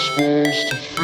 supposed to feel.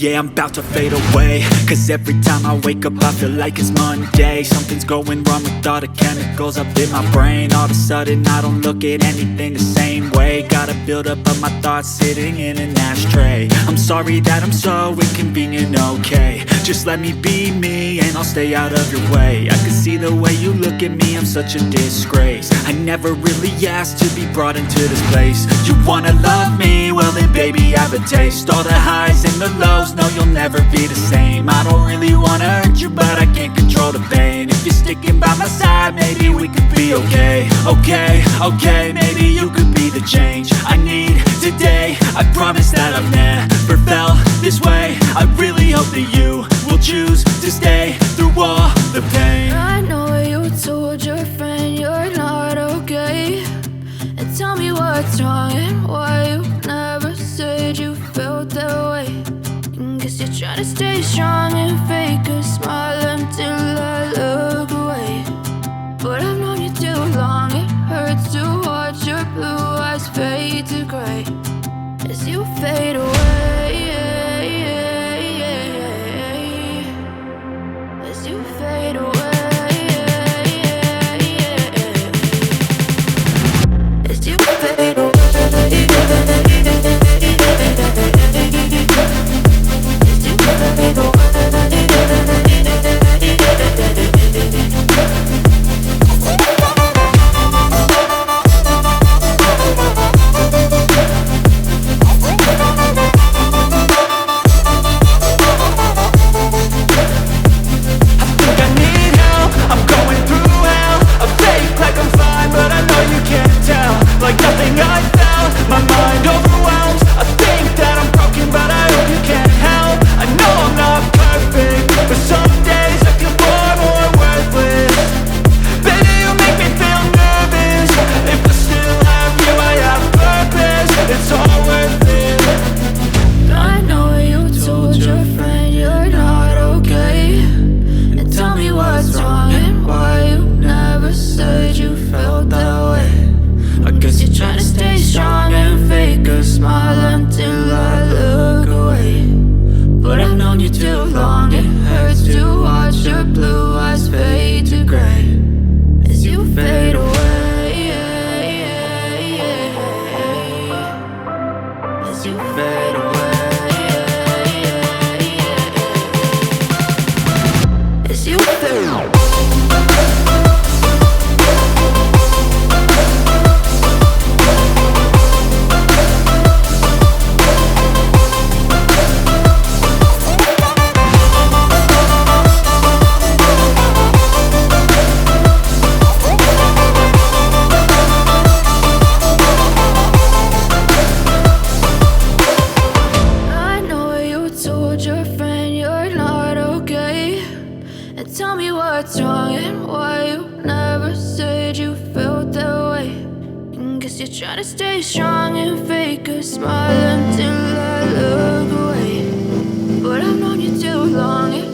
Yeah, I'm about to fade away, cause every time I wake up I feel like it's Monday. Something's going wrong with all the chemicals up in my brain. All of a sudden I don't look at anything the same way. Got a build up of my thoughts sitting in an ashtray. I'm sorry that I'm so inconvenient, okay. Just let me be me and I'll stay out of your way. I can see the way you look at me, I'm such a disgrace. I never really asked to be brought into this place. You wanna love me? Well then baby have a taste. All the highs and the lows, no you'll never be the same. I don't really wanna hurt you but I can't control the pain. If you're sticking by my side maybe we could be okay. Okay, maybe you could be the change I need today. I promise that I've never felt this way. I really hope that you will choose to stay through all the pain. I know you told your friend you're not okay, and tell me what's wrong and why you never said you felt that way. Guess you're trying to stay strong and fake a smile until I look away. But I've known you too long, it hurts to watch your blue eyes fade to gray as you fade away. Is you feel tell me what's wrong and why you never said you felt that way. And guess you're trying to stay strong and fake a smile until I look away. But I've known you too long.